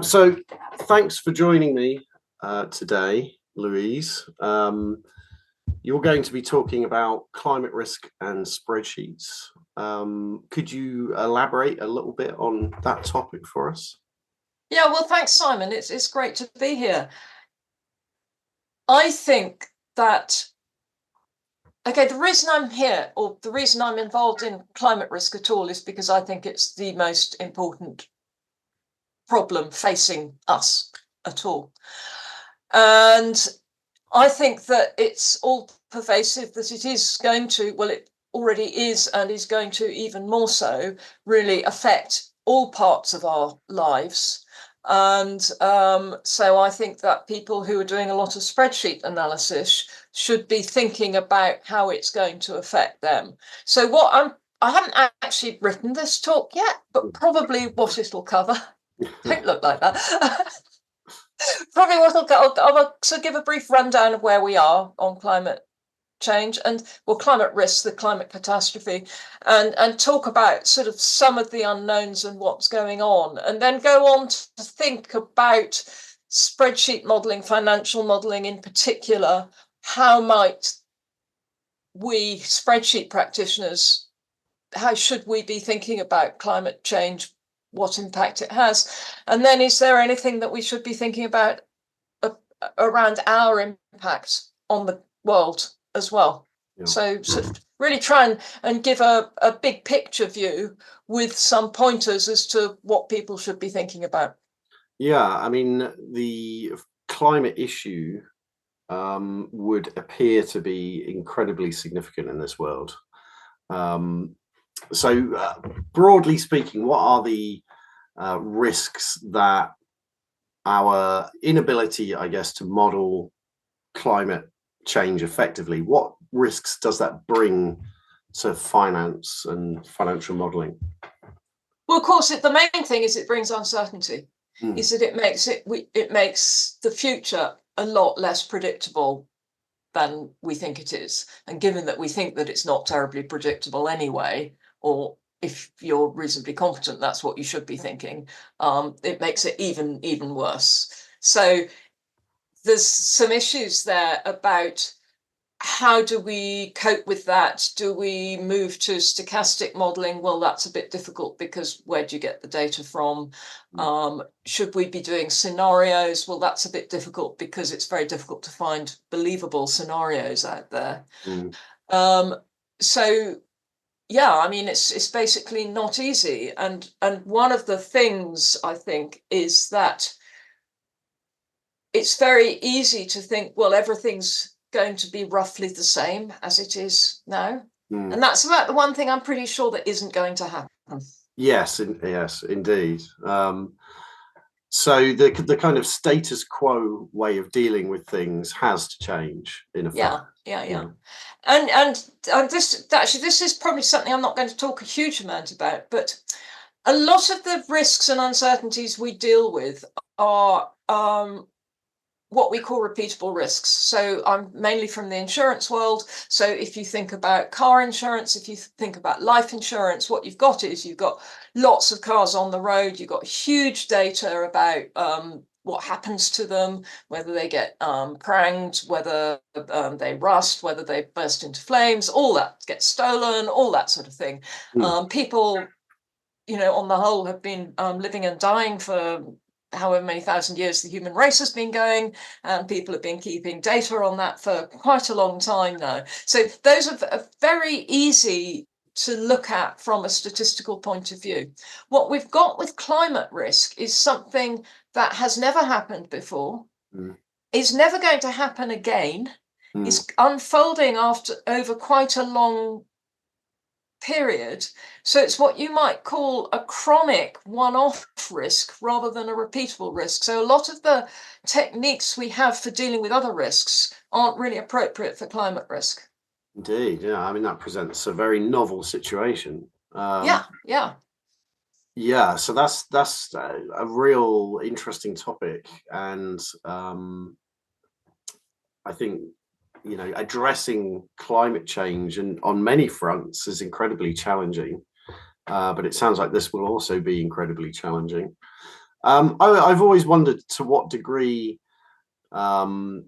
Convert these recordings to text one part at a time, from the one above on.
So thanks for joining me today, Louise. You're going to be talking about climate risk and spreadsheets. Could you elaborate a little bit on that topic for us? Yeah, well, thanks, Simon. It's great to be here. I think that, okay, the reason I'm here, or the reason I'm involved in climate risk at all, is because I think it's the most important problem facing us at all. And I think that it's all pervasive, that it is going to, well, it already is and is going to even more so, really affect all parts of our lives. And so I think that people who are doing a lot of spreadsheet analysis should be thinking about how it's going to affect them. So I haven't actually written this talk yet, but probably what it'll cover. Don't look like that. Probably what I'll sort of give a brief rundown of where we are on climate change and, well, climate risk, the climate catastrophe, and talk about sort of some of the unknowns and what's going on, and then go on to think about spreadsheet modeling, financial modeling in particular. How might we spreadsheet practitioners, how should we be thinking about climate change, what impact it has? And then is there anything that we should be thinking about around our impact on the world as well? Yeah. So sort of really try and give a big picture view with some pointers as to what people should be thinking about. Yeah, I mean, the climate issue would appear to be incredibly significant in this world. So broadly speaking, what are the risks that our inability, I guess, to model climate change effectively, what risks does that bring to finance and financial modeling? Well, of course, the main thing is it brings uncertainty. Is that it makes the future a lot less predictable than we think it is. And given that we think that it's not terribly predictable anyway, or if you're reasonably competent, that's what you should be thinking, it makes it even worse. So there's some issues there about how do we cope with that? Do we move to stochastic modeling? Well, that's a bit difficult because where do you get the data from? Should we be doing scenarios? Well, that's a bit difficult because it's very difficult to find believable scenarios out there. So yeah, I mean, it's basically not easy. And one of the things I think is that it's very easy to think, well, everything's going to be roughly the same as it is now. And that's about the one thing I'm pretty sure that isn't going to happen. Yes, yes, indeed. So the kind of status quo way of dealing with things has to change in effect. Yeah. And this is probably something I'm not going to talk a huge amount about, but a lot of the risks and uncertainties we deal with are what we call repeatable risks. So I'm mainly from the insurance world. So if you think about car insurance, if you think about life insurance, what you've got is you've got lots of cars on the road. You've got huge data about what happens to them, whether they get pranged, whether they rust, whether they burst into flames, all that gets stolen, all that sort of thing. People, you know, on the whole have been living and dying for however many thousand years the human race has been going, and people have been keeping data on that for quite a long time now. So those are very easy to look at from a statistical point of view. What we've got with climate risk is something that has never happened before, is never going to happen again, is unfolding over quite a long period. So it's what you might call a chronic one-off risk rather than a repeatable risk. So a lot of the techniques we have for dealing with other risks aren't really appropriate for climate risk. Indeed, yeah. I mean, that presents a very novel situation. Yeah. So that's a real interesting topic, and I think, you know, addressing climate change and on many fronts is incredibly challenging, but it sounds like this will also be incredibly challenging. I've always wondered to what degree, the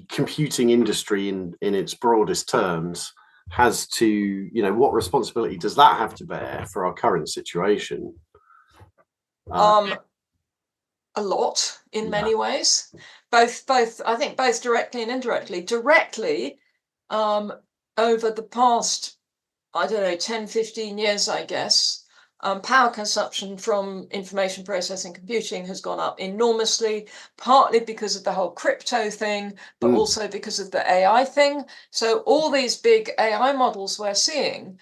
computing industry in its broadest terms has to, what responsibility does that have to bear for our current situation? A lot in many ways, both I think both directly and indirectly. Directly, over the past, I don't know, 10, 15 years, I guess, power consumption from information processing computing has gone up enormously, partly because of the whole crypto thing, but also because of the AI thing. So all these big AI models we're seeing,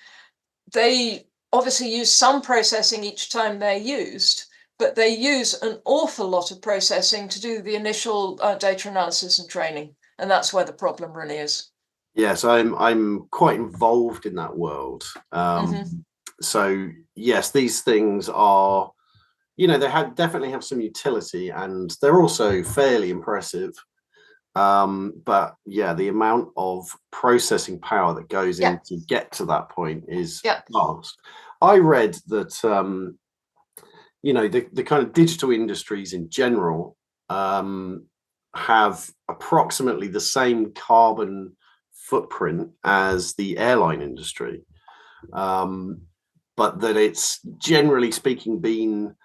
they obviously use some processing each time they're used, but they use an awful lot of processing to do the initial data analysis and training. And that's where the problem really is. Yes, I'm quite involved in that world. So yes, these things are, they definitely have some utility, and they're also fairly impressive. But yeah, the amount of processing power that goes in to get to that point is vast. I read that the kind of digital industries in general have approximately the same carbon footprint as the airline industry, but that it's generally speaking been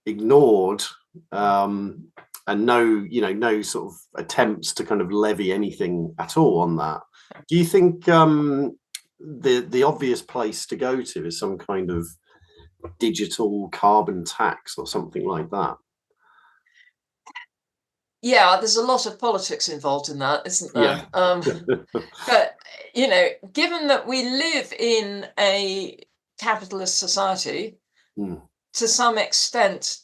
ignored, and no sort of attempts to kind of levy anything at all on that. Do you think the obvious place to go to is some kind of digital carbon tax or something like that? Yeah, there's a lot of politics involved in that, isn't there? But, given that we live in a capitalist society, to some extent,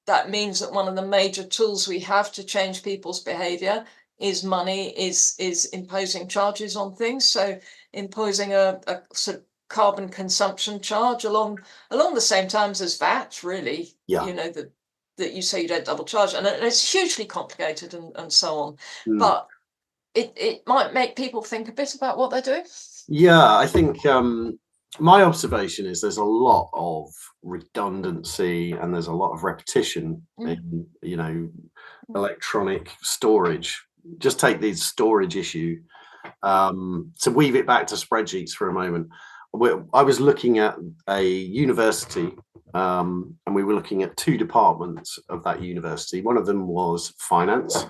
that means that one of the major tools we have to change people's behavior is money, is imposing charges on things. So imposing a sort of carbon consumption charge along the same times as VAT, really, that you say you don't double charge. And it's hugely complicated and so on. But it might make people think a bit about what they're doing. Yeah, I think my observation is there's a lot of redundancy and there's a lot of repetition in, electronic storage. Just take the storage issue. To weave it back to spreadsheets for a moment, I was looking at a university, and we were looking at two departments of that university. One of them was finance,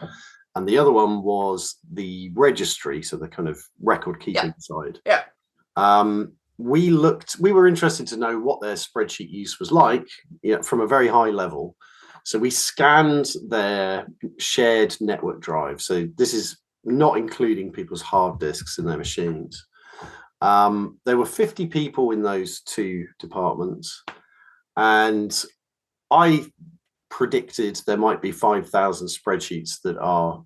and the other one was the registry, so the kind of record keeping side. We were interested to know what their spreadsheet use was like, from a very high level. So we scanned their shared network drive. So this is not including people's hard disks in their machines. There were 50 people in those two departments, and I predicted there might be 5,000 spreadsheets that are,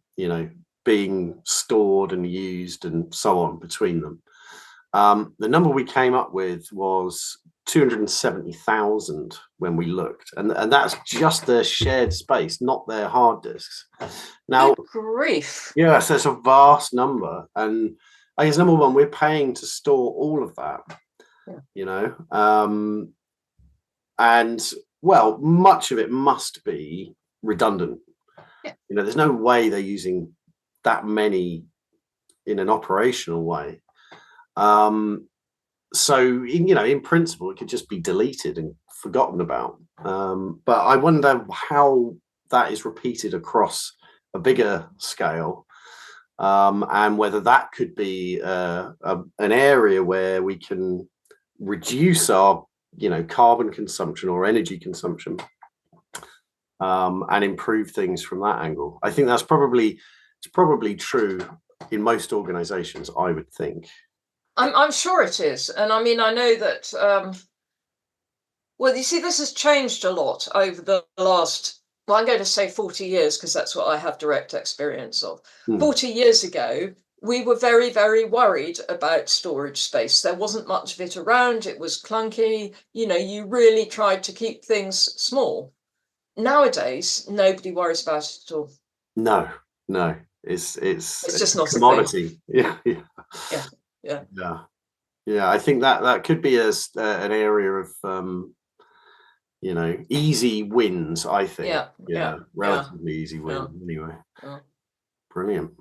being stored and used and so on between them. The number we came up with was 270,000 when we looked, and that's just their shared space, not their hard disks. Now, good grief. Yes, that's a vast number, and I guess number one, we're paying to store all of that, and well, much of it must be redundant. There's no way they're using that many in an operational way. So in principle, it could just be deleted and forgotten about. But I wonder how that is repeated across a bigger scale, and whether that could be an area where we can reduce our carbon consumption or energy consumption, and improve things from that angle. I think it's probably true in most organizations, I would think. I'm sure it is. And I mean, I know that, well, you see, this has changed a lot over the last, well, I'm going to say 40 years, because that's what I have direct experience of. 40 years ago, we were very, very worried about storage space. There wasn't much of it around. It was clunky. You really tried to keep things small. Nowadays, nobody worries about it at all. No. It's just not a commodity. Yeah. I think that could be an area of easy wins, I think. Yeah, relatively easy win. Anyway, brilliant.